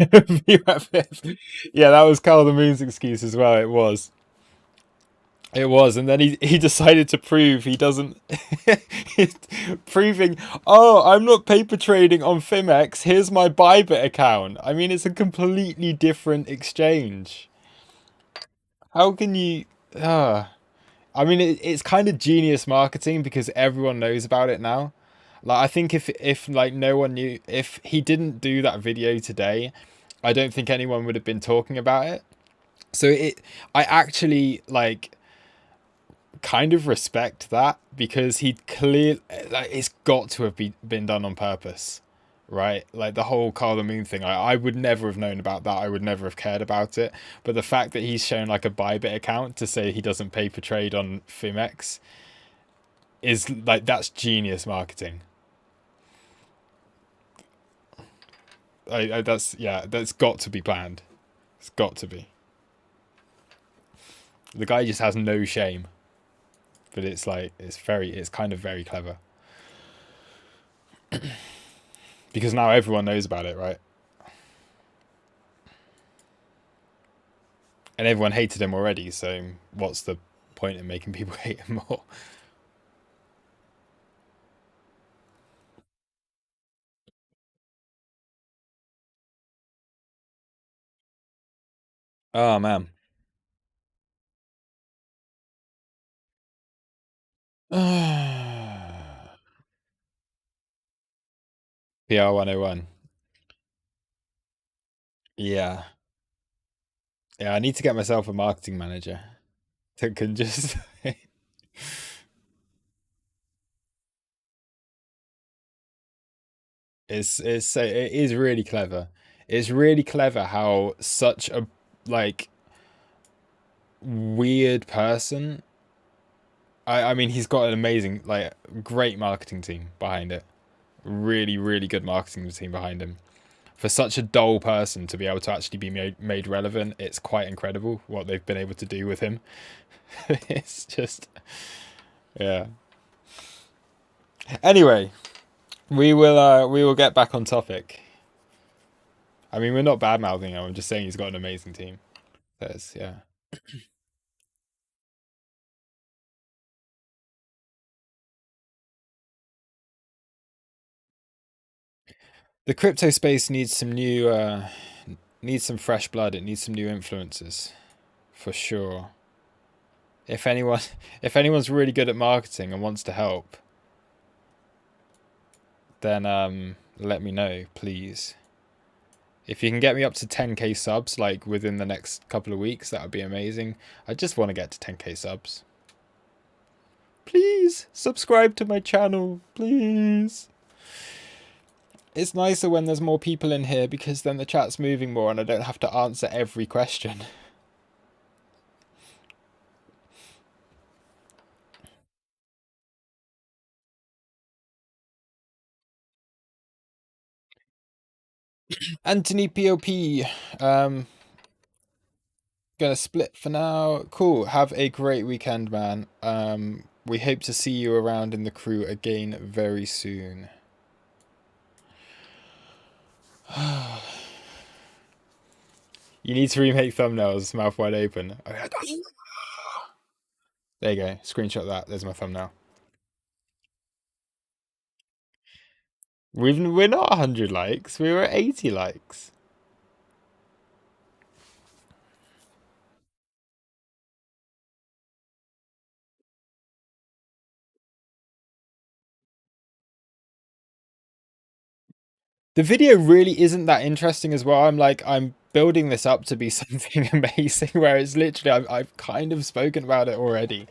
Yeah, that was Carl the Moon's excuse as well. It was. It was, and then he decided to prove he doesn't. He's proving, oh, I'm not paper trading on Fimex. Here's my Bybit account. I mean, it's a completely different exchange. How can you? I mean, it's kind of genius marketing because everyone knows about it now. Like, I think if like no one knew, if he didn't do that video today, I don't think anyone would have been talking about it. So I actually like kind of respect that because he clearly, like, it's got to have been done on purpose, right? Like the whole Carl the Moon thing, I would never have known about that. I would never have cared about it. But the fact that he's shown like a Bybit account to say he doesn't paper trade on Fimex is like, that's genius marketing. That's, yeah, that's got to be planned. It's got to be. The guy just has no shame, but it's like it's kind of very clever because now everyone knows about it, right? And everyone hated him already, so what's the point in making people hate him more? Oh man. PR 101. Yeah. Yeah, I need to get myself a marketing manager that can just it is really clever. It's really clever how such a like weird person I mean, he's got an amazing, like, great marketing team behind it. Really, really good marketing team behind him. For such a dull person to be able to actually be made relevant, it's quite incredible what they've been able to do with him. It's just, yeah. Anyway, we will get back on topic. I mean, we're not bad mouthing him. I'm just saying he's got an amazing team. There's, yeah. The crypto space needs some new, needs some fresh blood. It needs some new influences, for sure. If anyone, if anyone's really good at marketing and wants to help, then let me know, please. If you can get me up to 10k subs, like within the next couple of weeks, that would be amazing. I just want to get to 10k subs. Please subscribe to my channel, please. It's nicer when there's more people in here because then the chat's moving more and I don't have to answer every question. Anthony POP, gonna split for now. Cool. Have a great weekend, man. We hope to see you around in the crew again very soon. You need to remake thumbnails, mouth wide open. There you go. Screenshot that. There's my thumbnail. We're not 100 likes. We were at 80 likes. The video really isn't that interesting as well. I'm building this up to be something amazing where it's literally, I've kind of spoken about it already.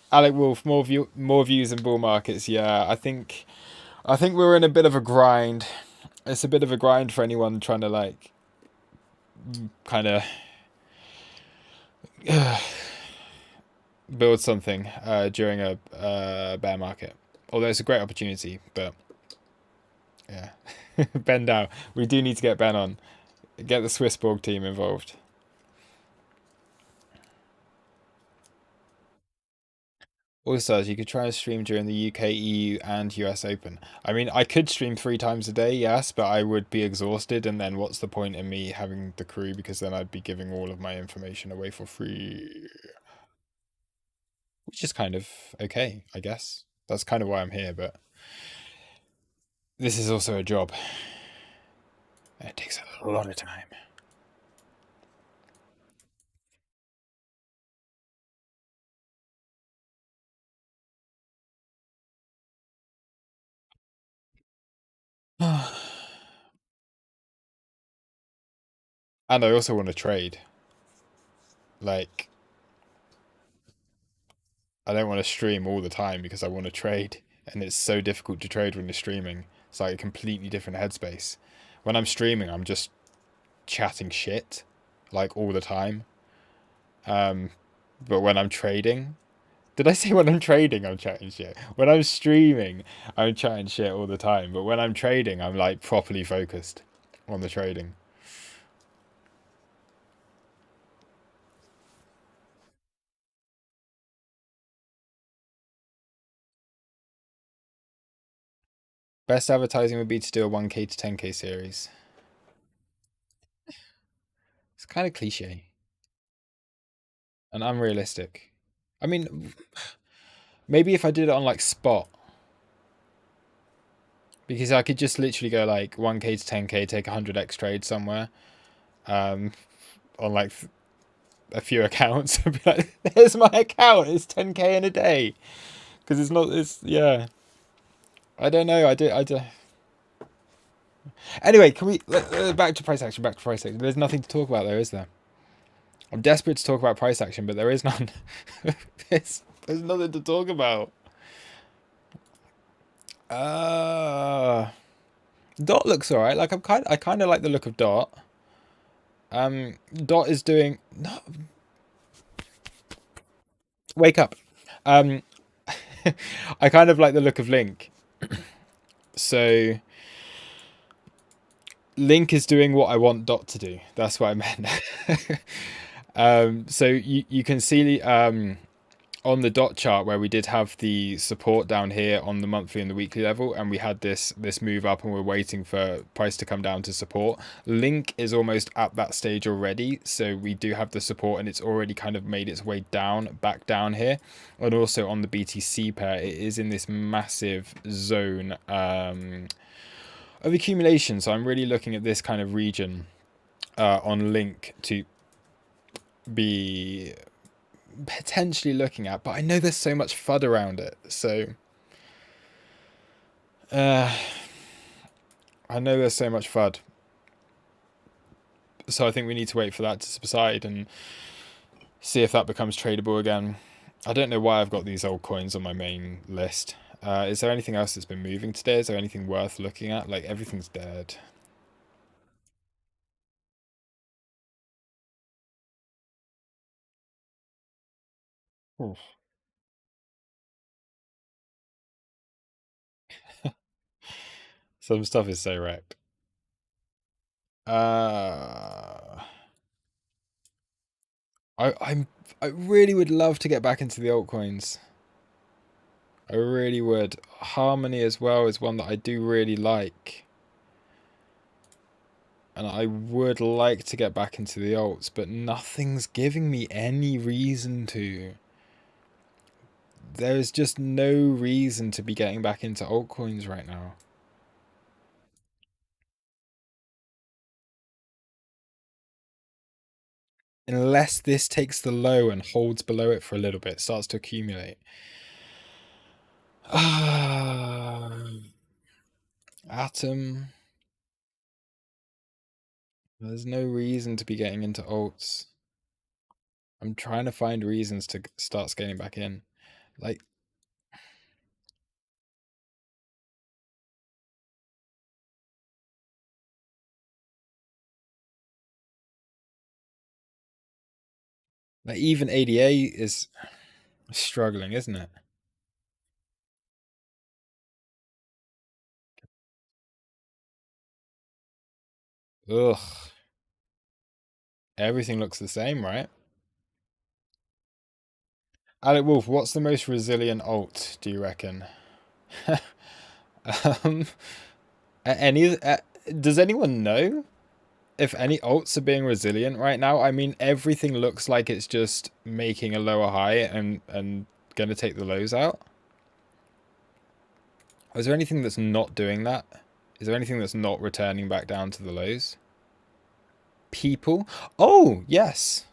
Alec Wolf, more views in bull markets. Yeah, I think we're in a bit of a grind. It's a bit of a grind for anyone trying to like kind of build something during a bear market. Although it's a great opportunity, but yeah. Ben down. We do need to get Ben on. Get the Swissborg team involved. Also, you could try and stream during the UK, EU, and US Open. I mean, I could stream 3 times a day, yes, but I would be exhausted, and then what's the point in me having the crew? Because then I'd be giving all of my information away for free. Which is kind of okay, I guess. That's kind of why I'm here, but this is also a job. And it takes a lot of time. And I also want to trade. Like, I don't want to stream all the time because I want to trade. And it's so difficult to trade when you're streaming. It's like a completely different headspace. When I'm streaming, I'm just chatting shit, like all the time. But when I'm trading, did I say when I'm trading I'm chatting shit? When I'm streaming, I'm chatting shit all the time. But when I'm trading, I'm like properly focused on the trading. Best advertising would be to do a 1k to 10k series. It's kind of cliche and unrealistic. I mean, maybe if I did it on like spot, because I could just literally go like 1k to 10k, take 100x trade somewhere, on like a few accounts, and be like, "There's my account. It's 10k in a day," because it's not. It's yeah. I don't know. I do. Anyway, can we back to price action? Back to price action. There's nothing to talk about there, is there? I'm desperate to talk about price action, but there is none. there's nothing to talk about. Uh Dot looks alright. Like I kind of like the look of Dot. Dot is doing Wake up. Um, I kind of like the look of Link. So Link is doing what I want Dot to do. That's what I meant. So you can see on the dot chart where we did have the support down here on the monthly and the weekly level, and we had this move up, and we're waiting for price to come down to support. Link is almost at that stage already, so we do have the support, and it's already kind of made its way down, back down here. And also on the BTC pair, it is in this massive zone of accumulation. So I'm really looking at this kind of region on Link to be potentially looking at, but I know there's so much FUD around it, so I know there's so much FUD, so I think we need to wait for that to subside and see if that becomes tradable again. I don't know why I've got these old coins on my main list. Is there anything else that's been moving today? Is there anything worth looking at? Like, everything's dead. Oof. Some stuff is so wrecked. Uh, I really would love to get back into the altcoins. I really would. Harmony as well is one that I do really like. And I would like to get back into the alts, but nothing's giving me any reason to. There's just no reason to be getting back into altcoins right now. Unless this takes the low and holds below it for a little bit, starts to accumulate. Atom. There's no reason to be getting into alts. I'm trying to find reasons to start scaling back in. Like, even ADA is struggling, isn't it? Ugh. Everything looks the same, right? Alec Wolf, what's the most resilient alt, do you reckon? um, any does anyone know if any alts are being resilient right now? I mean, everything looks like it's just making a lower high and gonna take the lows out. Is there anything that's not doing that? Is there anything that's not returning back down to the lows? People? Oh, yes.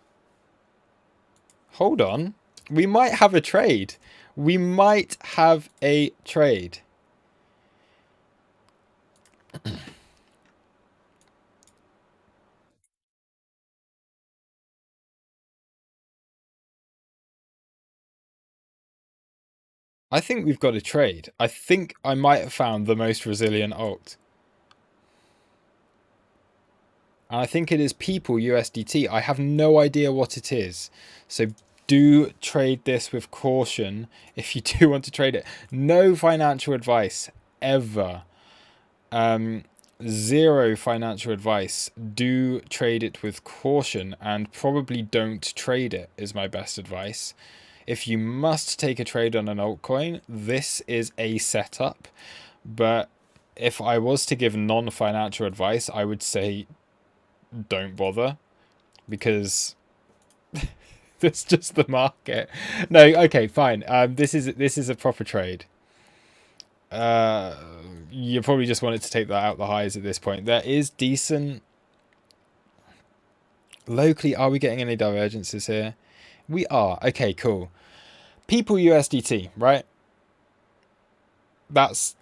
Hold on. We might have a trade. We might have a trade. I think we've got a trade. I think I might have found the most resilient alt. And I think it is People USDT. I have no idea what it is. So do trade this with caution if you do want to trade it. No financial advice ever. Zero financial advice. Do trade it with caution and probably don't trade it is my best advice. If you must take a trade on an altcoin, this is a setup. But if I was to give non-financial advice, I would say don't bother, because that's just the market. No, okay, fine. This is a proper trade. You probably just wanted to take that out the highs at this point. There is decent locally. Are we getting any divergences here? We are. Okay, cool. People USDT, right? That's,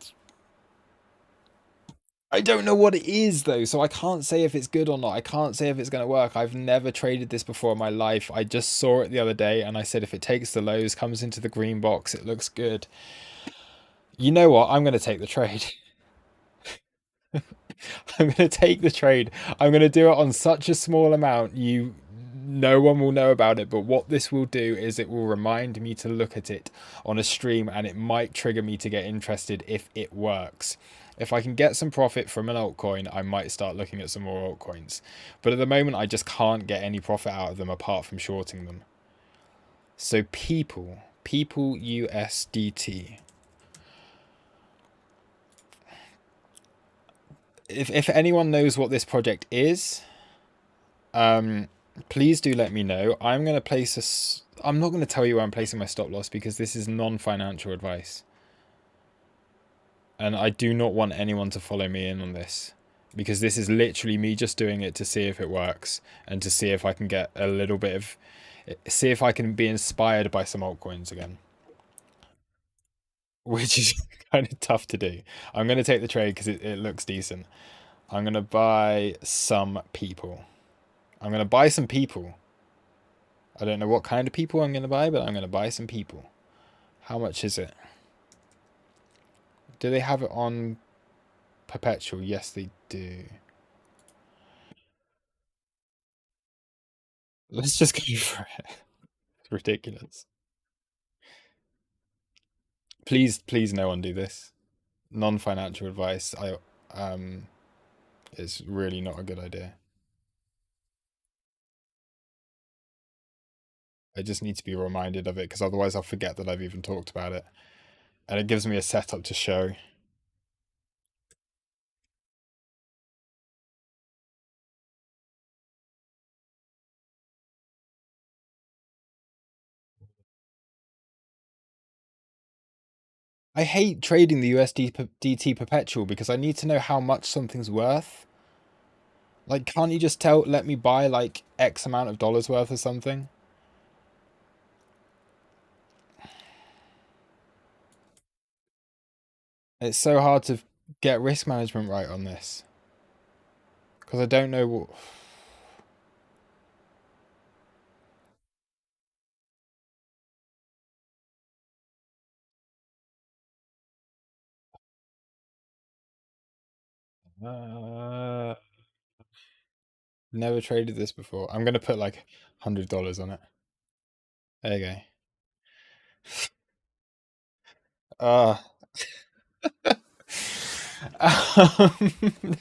I don't know what it is though, so I can't say if it's good or not. I can't say if it's going to work. I've never traded this before in my life. I just saw it the other day and I said if it takes the lows, comes into the green box, it looks good. You know what? I'm going to take the trade. I'm going to take the trade. I'm going to do it on such a small amount. You no one will know about it, but what this will do is it will remind me to look at it on a stream, and it might trigger me to get interested if it works. If I can get some profit from an altcoin, I might start looking at some more altcoins. But at the moment, I just can't get any profit out of them apart from shorting them. So people USDT. If anyone knows what this project is, please do let me know. I'm going to place I'm not going to tell you where I'm placing my stop loss because this is non-financial advice. And I do not want anyone to follow me in on this, because this is literally me just doing it to see if it works and to see if I can get a little bit of, see if I can be inspired by some altcoins again, which is kind of tough to do. I'm going to take the trade because it looks decent. I'm going to buy some people. I'm going to buy some people. I don't know what kind of people I'm going to buy, but I'm going to buy some people. How much is it? Do they have it on perpetual? Yes, they do. Let's just go for it. It's ridiculous. Please, no one do this. Non-financial advice. It's really not a good idea. I just need to be reminded of it because otherwise I'll forget that I've even talked about it, and it gives me a setup to show. I hate trading the USDT perpetual because I need to know how much something's worth. Like, can't you just let me buy like X amount of dollars worth or something? It's so hard to get risk management right on this because I don't know what. Uh, Never traded this before. I'm gonna put like $100 on it. There you go.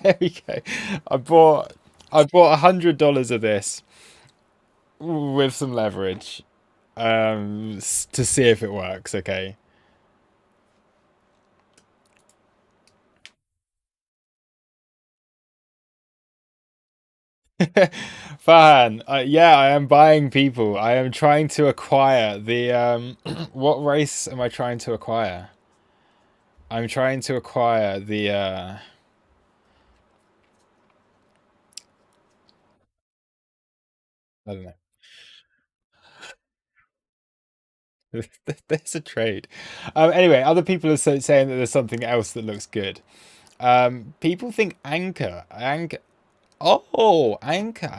There we go. I bought $100 of this with some leverage, to see if it works. Okay. Fan. Yeah, I am buying people. I am trying to acquire the what race am I trying to acquire? I'm trying to acquire the I don't know. There's a trade. Anyway, other people are saying that there's something else that looks good. People think Anchor. Oh, Anchor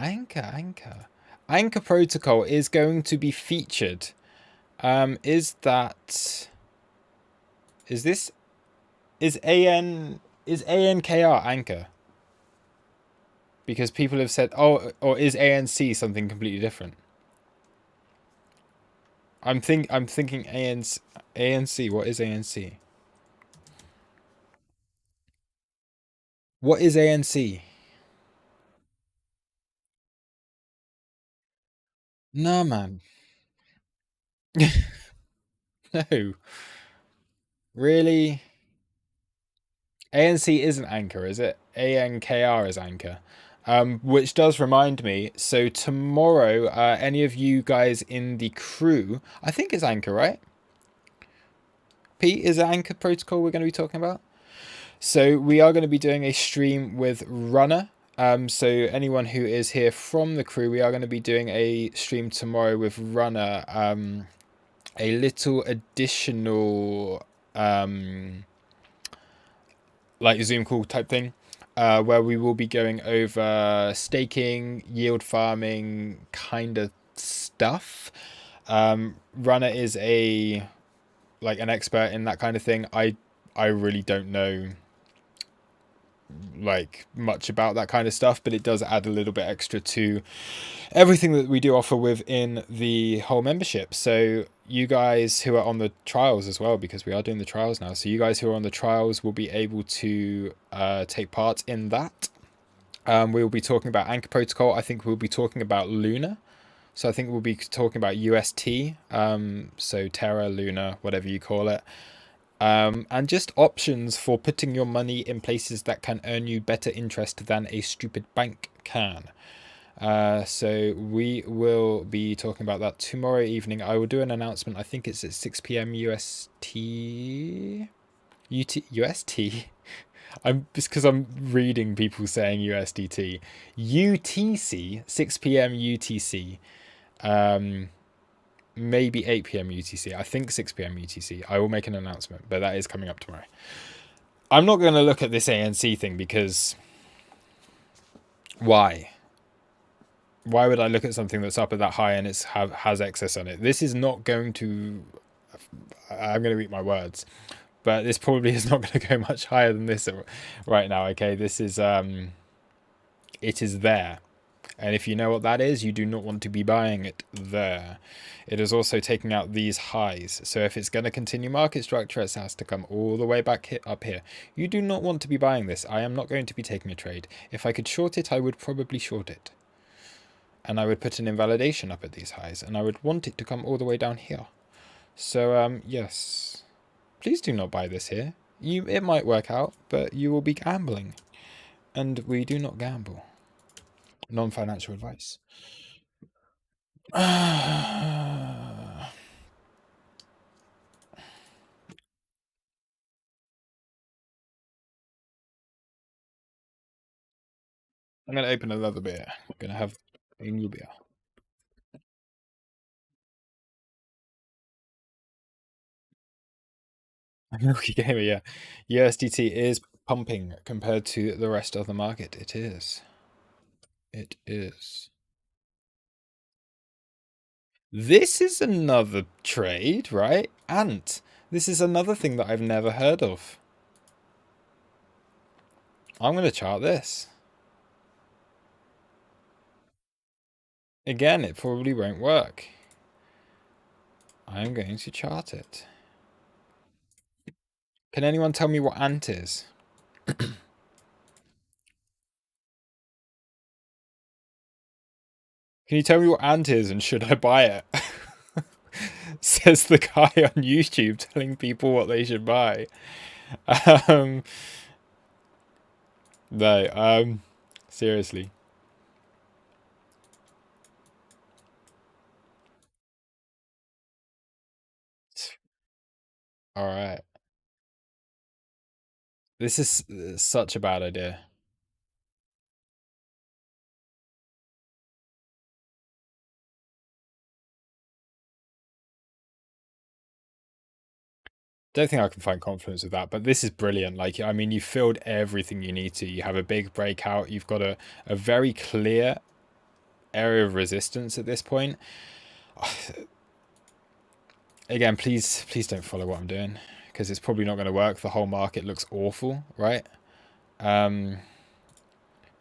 Protocol is going to be featured. Is that is this is ANKR Anchor? Because people have said, oh, or is ANC something completely different? I'm thinking ANC. What is ANC? What is ANC? No, man. No. Really? ANC isn't Anchor, is it? ANKR is Anchor. Which does remind me, so tomorrow, any of you guys in the crew, I think it's Anchor, right? Pete, is it Anchor Protocol we're going to be talking about? So we are going to be doing a stream with Runner. So anyone who is here from the crew, we are going to be doing a stream tomorrow with Runner. A little additional like a Zoom call type thing, where we will be going over staking, yield farming kind of stuff. Runner is an expert in that kind of thing. I really don't know like much about that kind of stuff, but it does add a little bit extra to everything that we do offer within the whole membership. So you guys who are on the trials as well, because we are doing the trials now, so you guys who are on the trials will be able to take part in that. We'll be talking about Anchor Protocol. I think we'll be talking about Luna. So I think we'll be talking about UST, so Terra, Luna, whatever you call it. And just options for putting your money in places that can earn you better interest than a stupid bank can. So we will be talking about that tomorrow evening. I will do an announcement. I think it's at 6 p.m. UST. UST. I'm just because I'm reading people saying USDT. UTC, 6 p.m. UTC. Maybe 8 p.m. UTC. I think 6 p.m. UTC. I will make an announcement, but that is coming up tomorrow. I'm not going to look at this ANC thing because why? Why would I look at something that's up at that high and it's has excess on it? This is not going to. I'm going to eat my words, but this probably is not going to go much higher than this right now. Okay, this is it is there. And if you know what that is, you do not want to be buying it there. It is also taking out these highs. So if it's going to continue market structure, it has to come all the way back up here. You do not want to be buying this. I am not going to be taking a trade. If I could short it, I would probably short it. And I would put an invalidation up at these highs. And I would want it to come all the way down here. So, yes. Please do not buy this here. It might work out, but you will be gambling. And we do not gamble. Non-financial advice. I'm going to open another beer. I'm going to have a new beer. Milky Gamer, yeah. USDT is pumping compared to the rest of the market. It is. It is. This is another trade, right? Ant. This is another thing that I've never heard of. I'm going to chart this. Again, it probably won't work. I'm going to chart it. Can anyone tell me what Ant is? Can you tell me what Ant is and should I buy it? Says the guy on YouTube telling people what they should buy. No, seriously. All right. This is such a bad idea. Don't think I can find confidence with that, but this is brilliant. Like, I mean, you filled everything you need to. You have a big breakout. You've got a very clear area of resistance at this point. Again, please don't follow what I'm doing because it's probably not going to work. The whole market looks awful, right? But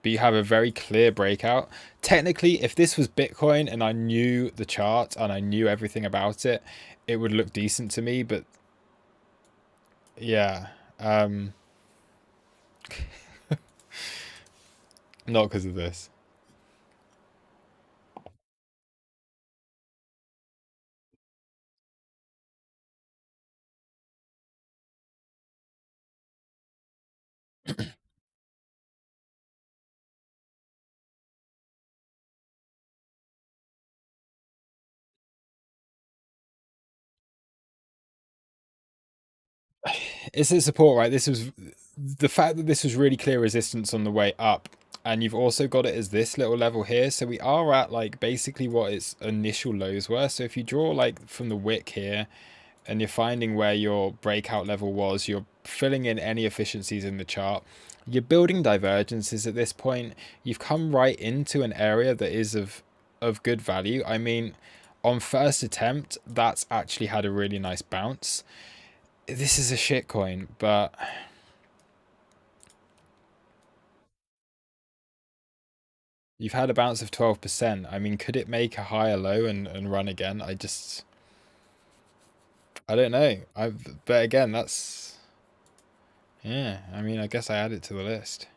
you have a very clear breakout. Technically, if this was Bitcoin and I knew the chart and I knew everything about it, it would look decent to me, but yeah. Not because of this. It's a support, right? This was the fact that this was really clear resistance on the way up, and you've also got it as this little level here. So we are at like basically what its initial lows were. So if you draw like from the wick here and you're finding where your breakout level was, you're filling in any efficiencies in the chart. You're building divergences at this point. You've come right into an area that is of good value. I mean, on first attempt, that's actually had a really nice bounce. This is a shit coin, but You've had a bounce of 12%. I mean, could it make a higher low and run again? I don't know. But again, that's, yeah, I mean, I guess I add it to the list.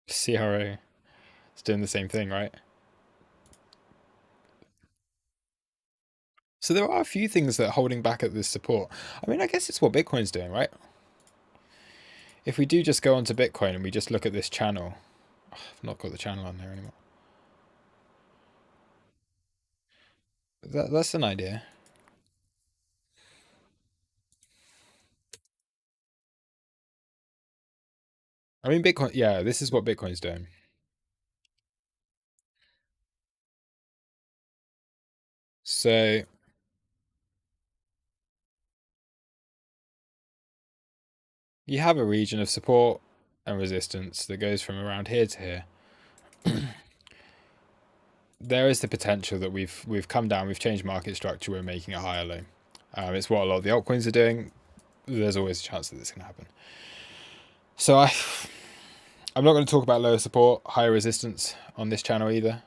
CRO. It's doing the same thing, right? So there are a few things that are holding back at this support. I mean, I guess it's what Bitcoin's doing, right? If we do just go onto Bitcoin and we just look at this channel, I've not got the channel on there anymore. That's an idea. I mean, Bitcoin, yeah, this is what Bitcoin's doing. So you have a region of support and resistance that goes from around here to here. There is the potential that we've come down, we've changed market structure, we're making a higher low. It's what a lot of the altcoins are doing. There's always a chance that this can happen. So I'm not going to talk about lower support, higher resistance on this channel either.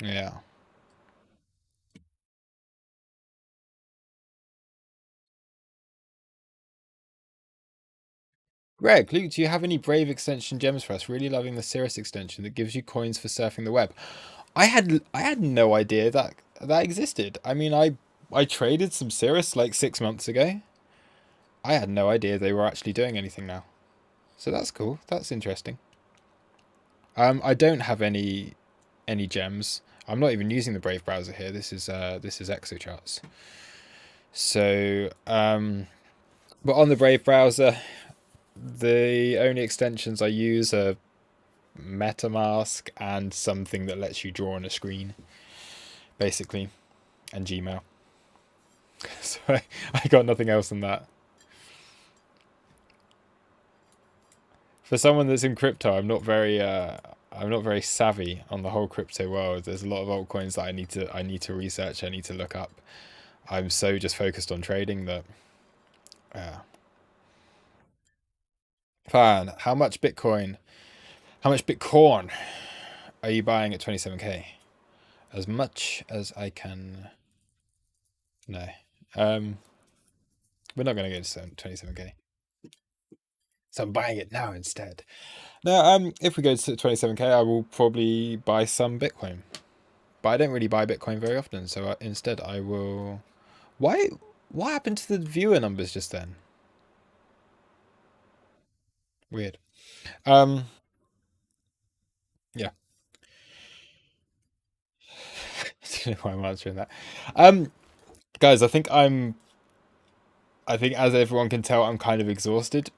Yeah. Greg, Luke, do you have any Brave extension gems for us? Really loving the Cirrus extension that gives you coins for surfing the web. I had no idea that existed. I mean, I traded some Cirrus like 6 months ago. I had no idea they were actually doing anything now. So that's cool. That's interesting. I don't have any gems. I'm not even using the Brave browser here. This is Exocharts. So but on the Brave browser, the only extensions I use are MetaMask and something that lets you draw on a screen, basically, and Gmail. So I got nothing else than that. For someone that's in crypto, I'm not very savvy on the whole crypto world. There's a lot of altcoins that I need to research. I need to look up. I'm so just focused on trading that. Yeah. Fine. How much Bitcoin are you buying at 27k? As much as I can. No. Um, we're not going to go to 27k. So I'm buying it now instead. No, if we go to 27k, I will probably buy some Bitcoin. But I don't really buy Bitcoin very often, so instead I will. Why? What happened to the viewer numbers just then? Weird. Um, yeah. I don't know why I'm answering that. Guys, I think as everyone can tell, I'm kind of exhausted.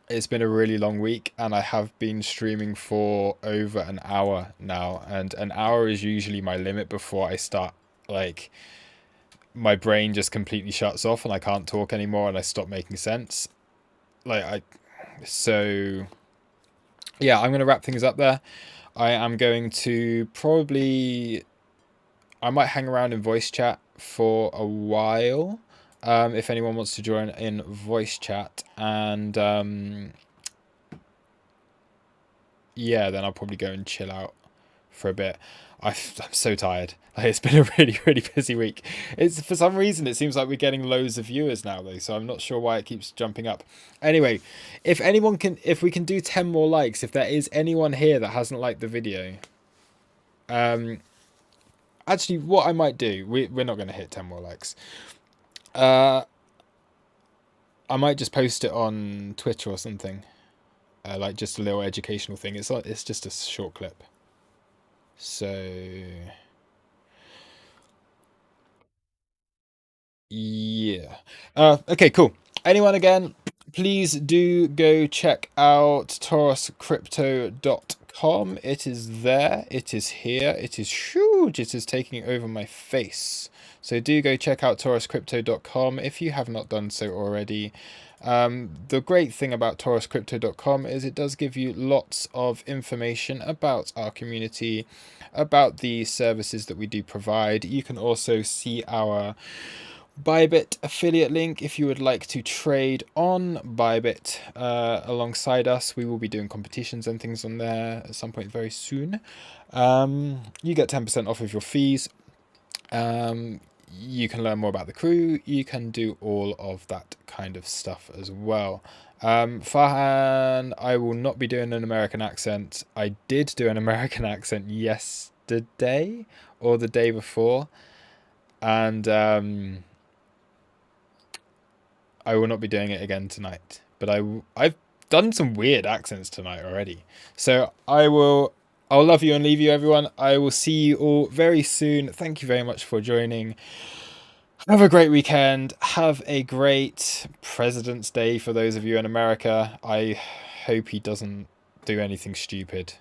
It's been a really long week, and I have been streaming for over an hour now, and an hour is usually my limit before I start, like, my brain just completely shuts off and I can't talk anymore and I stop making sense. So yeah, I'm gonna wrap things up there. I am going to probably, I might hang around in voice chat for a while, if anyone wants to join in voice chat, and yeah, then I'll probably go and chill out for a bit. I'm so tired. Like, it's been a really, really busy week. It's, for some reason, it seems like we're getting loads of viewers now, though, so I'm not sure why it keeps jumping up. Anyway, if we can do 10 more likes, if there is anyone here that hasn't liked the video, actually, what I might do, we're not going to hit 10 more likes. I might just post it on Twitter or something, like just a little educational thing. It's just a short clip. So yeah. Okay, cool. Anyone again, please do go check out tauruscrypto.com. It is there. It is here. It is huge. It is taking over my face. So do go check out tauruscrypto.com if you have not done so already. The great thing about tauruscrypto.com is it does give you lots of information about our community, about the services that we do provide. You can also see our Bybit affiliate link if you would like to trade on Bybit alongside us. We will be doing competitions and things on there at some point very soon. You get 10% off of your fees. You can learn more about the crew. You can do all of that kind of stuff as well. Farhan, I will not be doing an American accent. I did do an American accent yesterday or the day before, and I will not be doing it again tonight. But I've done some weird accents tonight already. So I'll love you and leave you, everyone. I will see you all very soon. Thank you very much for joining. Have a great weekend. Have a great President's Day for those of you in America. I hope he doesn't do anything stupid.